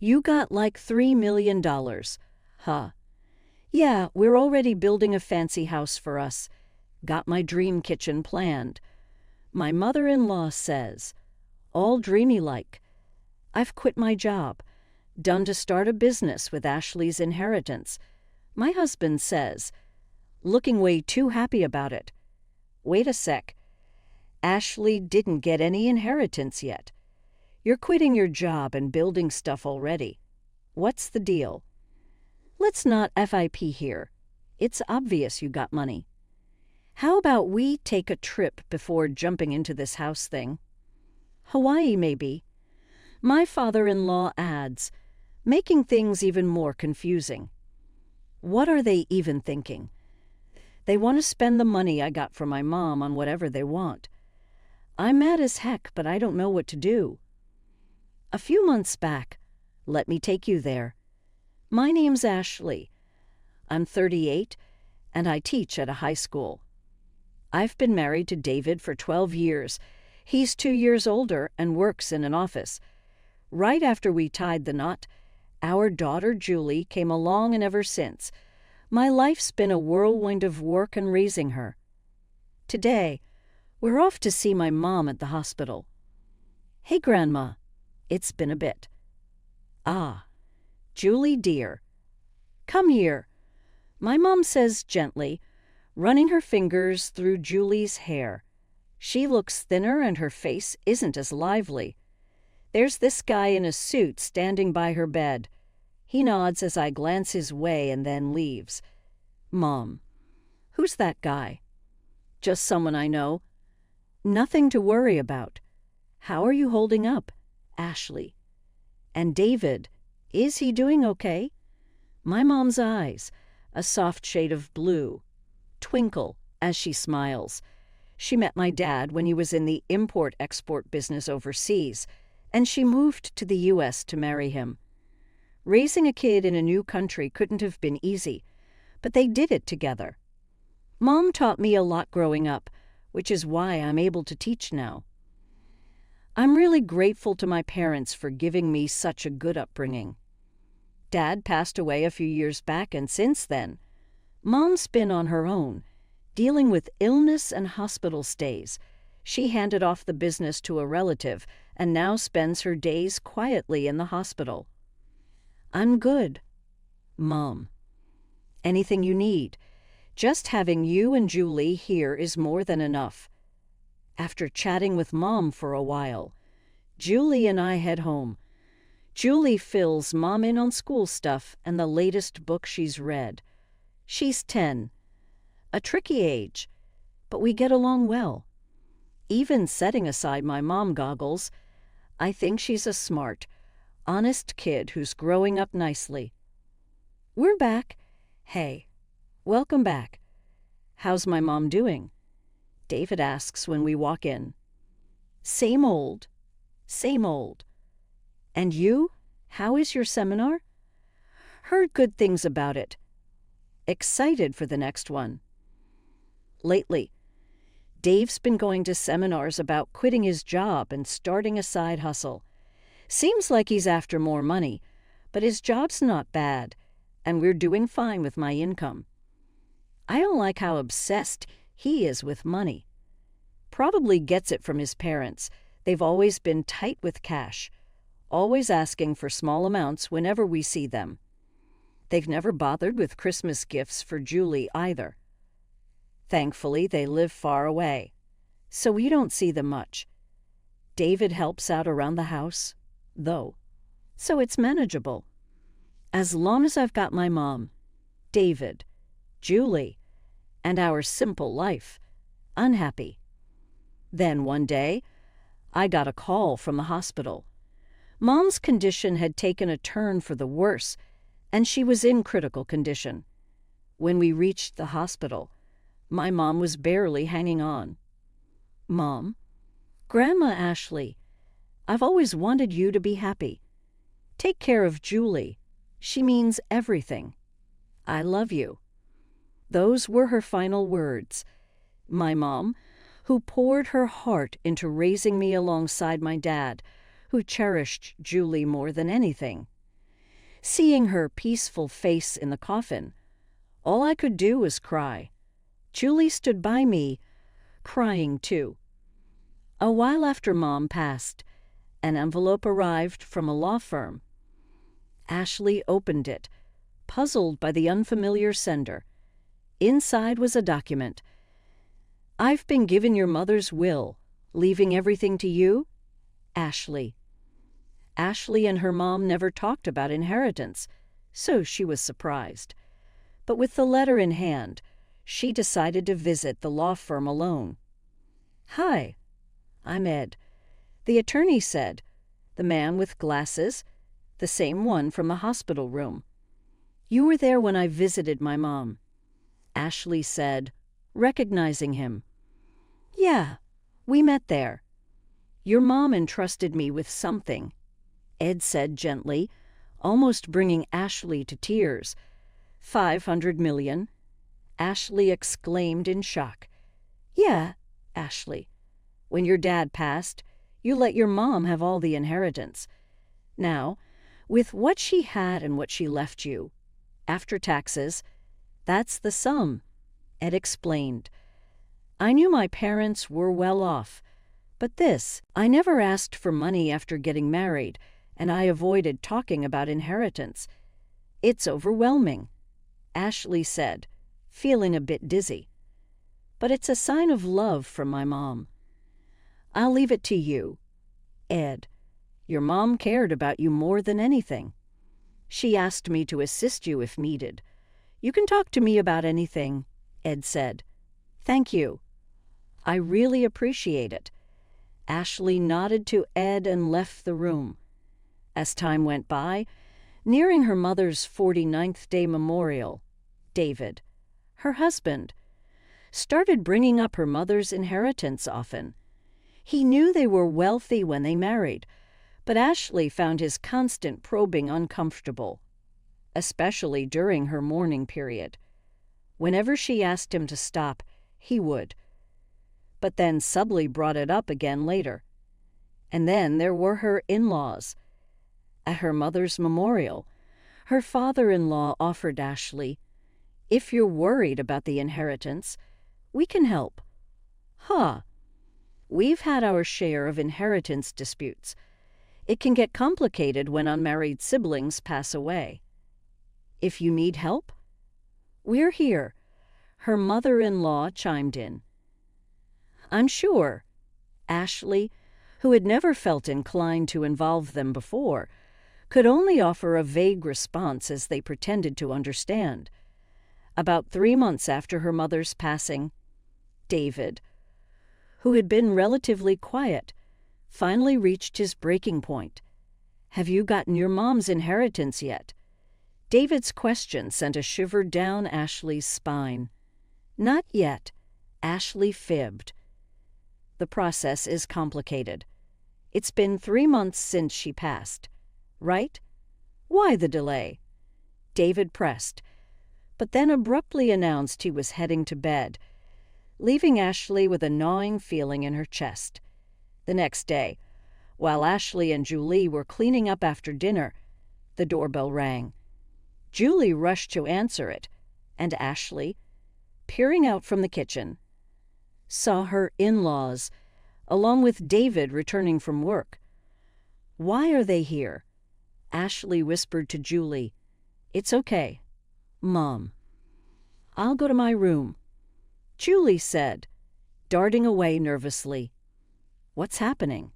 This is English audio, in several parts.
You got like $3 million. Huh. Yeah, we're already building a fancy house for us. Got my dream kitchen planned. My mother-in-law says, all dreamy-like. I've quit my job. Done to start a business with Ashley's inheritance. My husband says, looking way too happy about it. Wait a sec. Ashley didn't get any inheritance yet. You're quitting your job and building stuff already. What's the deal? Let's not FIP here. It's obvious you got money. How about we take a trip before jumping into this house thing? Hawaii, maybe. My father-in-law adds, making things even more confusing. What are they even thinking? They want to spend the money I got from my mom on whatever they want. I'm mad as heck, but I don't know what to do. A few months back, let me take you there. My name's Ashley. I'm 38, and I teach at a high school. I've been married to David for 12 years. He's 2 years older and works in an office. Right after we tied the knot, our daughter Julie came along, and ever since, my life's been a whirlwind of work and raising her. Today, we're off to see my mom at the hospital. Hey, Grandma, it's been a bit. Ah, Julie dear, come here, my mom says gently, running her fingers through Julie's hair. She looks thinner and her face isn't as lively. There's this guy in a suit standing by her bed. He nods as I glance his way and then leaves. Mom, who's that guy? Just someone I know. Nothing to worry about. How are you holding up, Ashley? And David, is he doing okay? My mom's eyes, a soft shade of blue, twinkle as she smiles. She met my dad when he was in the import-export business overseas, and she moved to the U.S. to marry him. Raising a kid in a new country couldn't have been easy, but they did it together. Mom taught me a lot growing up, which is why I'm able to teach now. I'm really grateful to my parents for giving me such a good upbringing. Dad passed away a few years back, and since then, Mom's been on her own, dealing with illness and hospital stays. She handed off the business to a relative and now spends her days quietly in the hospital. I'm good, Mom. Anything you need. Just having you and Julie here is more than enough. After chatting with Mom for a while, Julie and I head home. Julie fills Mom in on school stuff and the latest book she's read. She's 10, a tricky age, but we get along well. Even setting aside my mom goggles, I think she's a smart, honest kid who's growing up nicely. We're back. Hey, welcome back. How's my mom doing? David asks when we walk in. Same old, same old. And you? How is your seminar? Heard good things about it. Excited for the next one. Lately, Dave's been going to seminars about quitting his job and starting a side hustle. Seems like he's after more money, but his job's not bad, and we're doing fine with my income. I don't like how obsessed he is with money. Probably gets it from his parents. They've always been tight with cash, always asking for small amounts whenever we see them. They've never bothered with Christmas gifts for Julie either. Thankfully, they live far away, so we don't see them much. David helps out around the house, though, so it's manageable. As long as I've got my mom, David, Julie, and our simple life, unhappy. Then one day, I got a call from the hospital. Mom's condition had taken a turn for the worse, and she was in critical condition. When we reached the hospital, my mom was barely hanging on. Mom, Grandma Ashley, I've always wanted you to be happy. Take care of Julie. She means everything. I love you. Those were her final words. My mom, who poured her heart into raising me alongside my dad, who cherished Julie more than anything. Seeing her peaceful face in the coffin, all I could do was cry. Julie stood by me, crying too. A while after Mom passed, an envelope arrived from a law firm. Ashley opened it, puzzled by the unfamiliar sender. Inside was a document. "I've been given your mother's will, leaving everything to you, Ashley." Ashley and her mom never talked about inheritance, so she was surprised. But with the letter in hand, she decided to visit the law firm alone. "Hi, I'm Ed," the attorney said, the man with glasses, the same one from the hospital room. "You were there when I visited my mom," Ashley said, recognizing him. "Yeah, we met there. Your mom entrusted me with something," Ed said gently, almost bringing Ashley to tears. "$500 million?" Ashley exclaimed in shock. "Yeah, Ashley. When your dad passed, you let your mom have all the inheritance. Now, with what she had and what she left you, after taxes, that's the sum," Ed explained. "I knew my parents were well off, but I never asked for money after getting married, and I avoided talking about inheritance. It's overwhelming," Ashley said, feeling a bit dizzy. "But it's a sign of love from my mom. I'll leave it to you, Ed. Your mom cared about you more than anything. She asked me to assist you if needed. You can talk to me about anything," Ed said. "Thank you. I really appreciate it." Ashley nodded to Ed and left the room. As time went by, nearing her mother's 49th day memorial, David, her husband, started bringing up her mother's inheritance often. He knew they were wealthy when they married, but Ashley found his constant probing uncomfortable, especially during her mourning period. Whenever she asked him to stop, he would, but then subtly brought it up again later. And then there were her in-laws. At her mother's memorial, her father-in-law offered Ashley, "If you're worried about the inheritance, we can help." We've had our share of inheritance disputes. It can get complicated when unmarried siblings pass away. "If you need help, we're here," her mother-in-law chimed in. "I'm sure." Ashley, who had never felt inclined to involve them before, could only offer a vague response as they pretended to understand. About 3 months after her mother's passing, David, who had been relatively quiet, finally reached his breaking point. "Have you gotten your mom's inheritance yet?" David's question sent a shiver down Ashley's spine. "Not yet," Ashley fibbed. "The process is complicated. It's been 3 months since she passed, right? Why the delay?" David pressed, but then abruptly announced he was heading to bed, leaving Ashley with a gnawing feeling in her chest. The next day, while Ashley and Julie were cleaning up after dinner, the doorbell rang. Julie rushed to answer it, and Ashley, peering out from the kitchen, saw her in-laws, along with David returning from work. "Why are they here?" Ashley whispered to Julie. "It's okay, Mom. I'll go to my room," Julie said, darting away nervously. "What's happening?"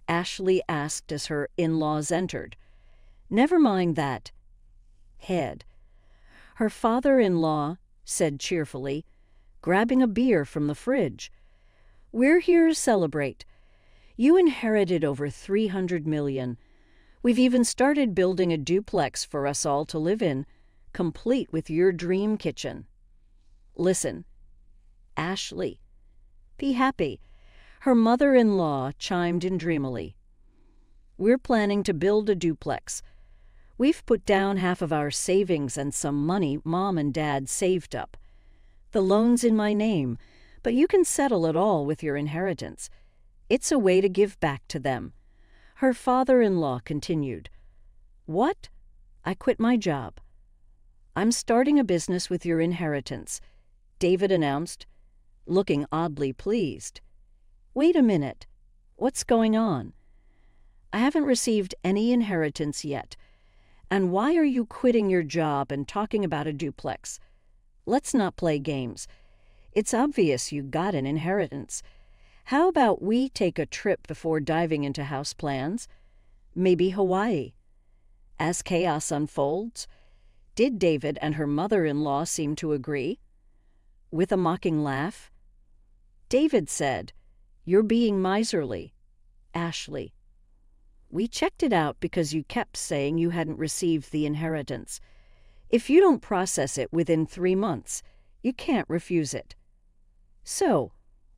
Ashley asked as her in-laws entered. "Never mind that, Ed," her father-in-law said cheerfully, grabbing a beer from the fridge. "We're here to celebrate. You inherited over $300 million. We've even started building a duplex for us all to live in, complete with your dream kitchen. Listen, Ashley, be happy," her mother-in-law chimed in dreamily. "We're planning to build a duplex. We've put down half of our savings and some money Mom and Dad saved up. The loan's in my name, but you can settle it all with your inheritance. It's a way to give back to them," her father-in-law continued. "What?" I quit my job. I'm starting a business with your inheritance, David announced, looking oddly pleased. Wait a minute. What's going on? I haven't received any inheritance yet. And why are you quitting your job and talking about a duplex? Let's not play games. It's obvious you got an inheritance. How about we take a trip before diving into house plans? Maybe Hawaii. As chaos unfolds, did David and her mother-in-law seem to agree? With a mocking laugh, David said, "You're being miserly, Ashley. We checked it out because you kept saying you hadn't received the inheritance. If you don't process it within 3 months, you can't refuse it. So,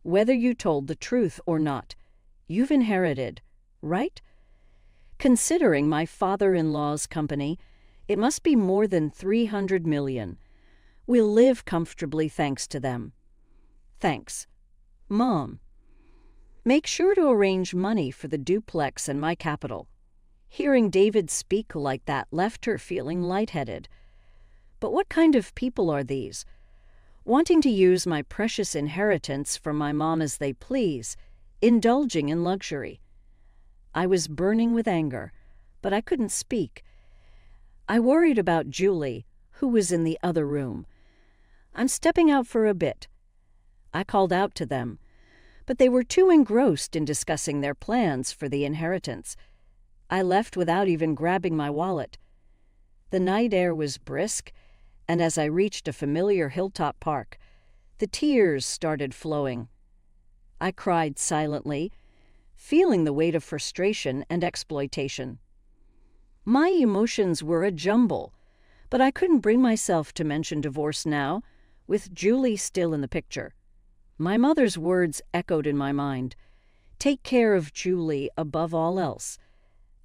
whether you told the truth or not, you've inherited, right? Considering my father-in-law's company, it must be more than $300 million. We'll live comfortably thanks to them. Thanks. Mom. Make sure to arrange money for the duplex and my capital." Hearing David speak like that left her feeling lightheaded. But what kind of people are these? Wanting to use my precious inheritance for my mom as they please, indulging in luxury. I was burning with anger, but I couldn't speak. I worried about Julie, who was in the other room. "I'm stepping out for a bit." I called out to them, but they were too engrossed in discussing their plans for the inheritance. I left without even grabbing my wallet. The night air was brisk, and as I reached a familiar hilltop park, the tears started flowing. I cried silently, feeling the weight of frustration and exploitation. My emotions were a jumble, but I couldn't bring myself to mention divorce now, with Julie still in the picture. My mother's words echoed in my mind, "Take care of Julie above all else,"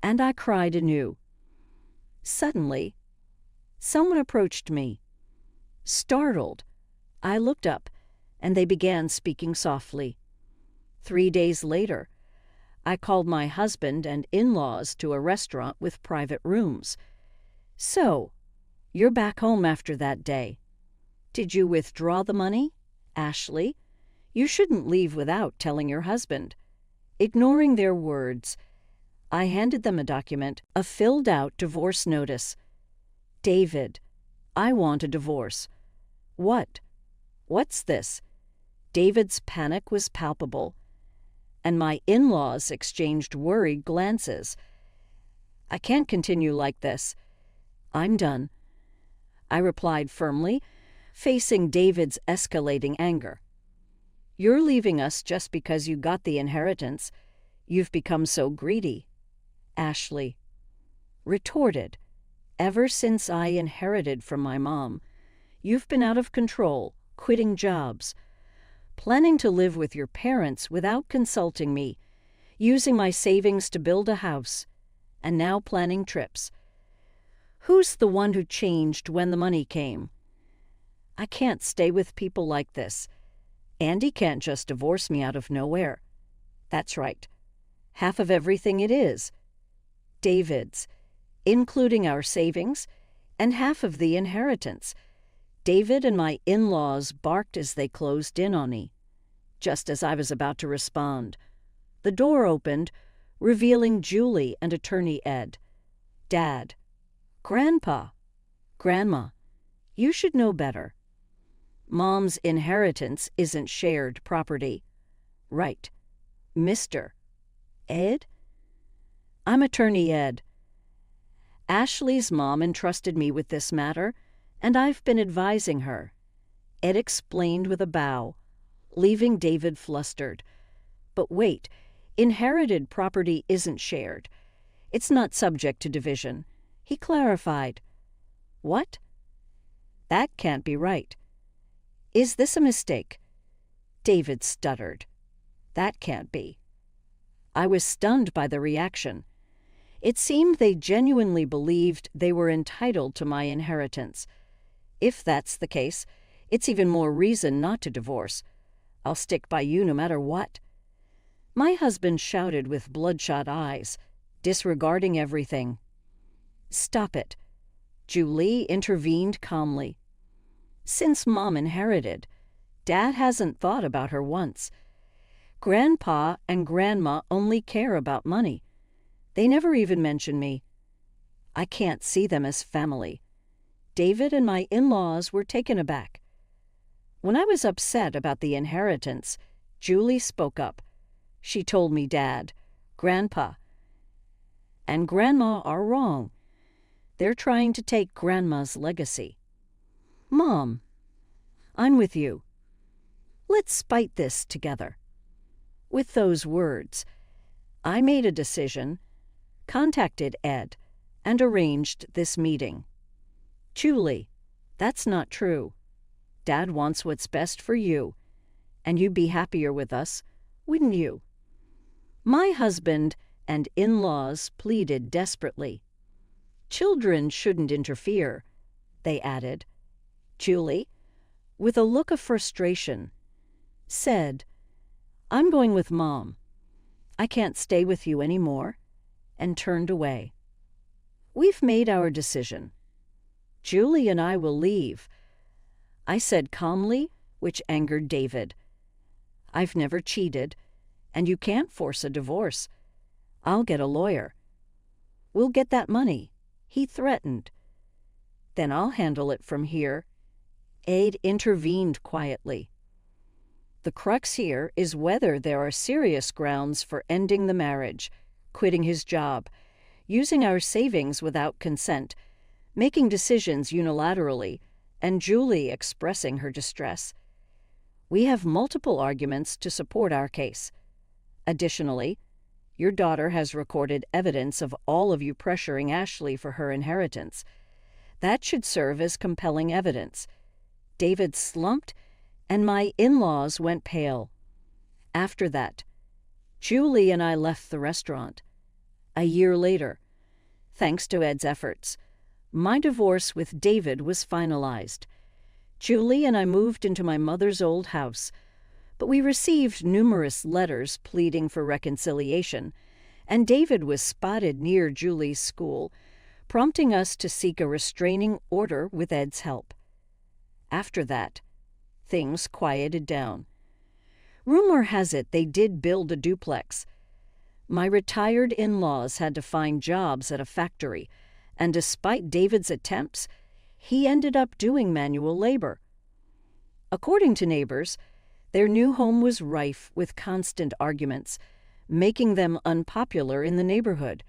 and I cried anew. Suddenly, someone approached me. Startled, I looked up, and they began speaking softly. 3 days later, I called my husband and in-laws to a restaurant with private rooms. "So, you're back home after that day. Did you withdraw the money, Ashley? You shouldn't leave without telling your husband." Ignoring their words, I handed them a document, a filled-out divorce notice. "David, I want a divorce." "What? What's this?" David's panic was palpable, and my in-laws exchanged worried glances. "I can't continue like this. I'm done," I replied firmly, facing David's escalating anger. "You're leaving us just because you got the inheritance. You've become so greedy," Ashley retorted. "Ever since I inherited from my mom, you've been out of control, quitting jobs, planning to live with your parents without consulting me, using my savings to build a house, and now planning trips. Who's the one who changed when the money came? I can't stay with people like this. Andy can't just divorce me out of nowhere. That's right. Half of everything it is David's, including our savings, and half of the inheritance." David and my in-laws barked as they closed in on me. Just as I was about to respond, the door opened, revealing Julie and Attorney Ed. "Dad, Grandpa, Grandma, you should know better. Mom's inheritance isn't shared property." "Right. Mr. Ed?" "I'm Attorney Ed. Ashley's mom entrusted me with this matter, and I've been advising her," Ed explained with a bow, leaving David flustered. "But wait, inherited property isn't shared. It's not subject to division," he clarified. "What? That can't be right. Is this a mistake?" David stuttered. "That can't be." I was stunned by the reaction. It seemed they genuinely believed they were entitled to my inheritance. If that's the case, it's even more reason not to divorce. I'll stick by you no matter what. My husband shouted with bloodshot eyes, disregarding everything. "Stop it. Julie intervened calmly. Since Mom inherited, Dad hasn't thought about her once. Grandpa and Grandma only care about money. They never even mention me. I can't see them as family. David and my in-laws were taken aback. When I was upset about the inheritance, Julie spoke up. She told me Dad, Grandpa, and Grandma are wrong. They're trying to take Grandma's legacy. Mom, I'm with you. Let's fight this together. With those words, I made a decision, contacted Ed, and arranged this meeting. Julie, that's not true. Dad wants what's best for you, and you'd be happier with us, wouldn't you? My husband and in-laws pleaded desperately. Children shouldn't interfere, they added. Julie, with a look of frustration, said, I'm going with Mom. I can't stay with you anymore, and turned away. We've made our decision. Julie and I will leave, I said calmly, which angered David. I've never cheated, and you can't force a divorce. I'll get a lawyer. We'll get that money, he threatened. Then I'll handle it from here. Ed intervened quietly. The crux here is whether there are serious grounds for ending the marriage, quitting his job, using our savings without consent, making decisions unilaterally, and Julie expressing her distress. We have multiple arguments to support our case. Additionally, your daughter has recorded evidence of all of you pressuring Ashley for her inheritance. That should serve as compelling evidence. David slumped, and my in-laws went pale. After that, Julie and I left the restaurant. A year later, thanks to Ed's efforts, my divorce with David was finalized. Julie and I moved into my mother's old house, but we received numerous letters pleading for reconciliation, and David was spotted near Julie's school, prompting us to seek a restraining order with Ed's help. After that, things quieted down. Rumor has it they did build a duplex. My retired in-laws had to find jobs at a factory, and despite David's attempts, he ended up doing manual labor. According to neighbors, their new home was rife with constant arguments, making them unpopular in the neighborhood.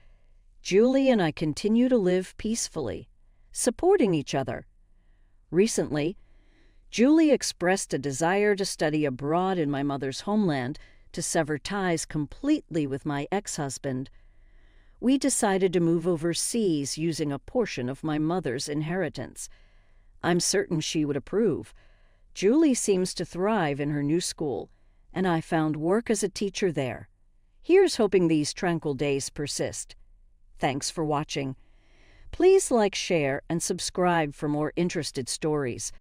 Julie and I continue to live peacefully, supporting each other. Recently, Julie expressed a desire to study abroad in my mother's homeland to sever ties completely with my ex-husband. We decided to move overseas using a portion of my mother's inheritance. I'm certain she would approve. Julie seems to thrive in her new school, and I found work as a teacher there. Here's hoping these tranquil days persist. Thanks for watching. Please like, share, and subscribe for more interested stories.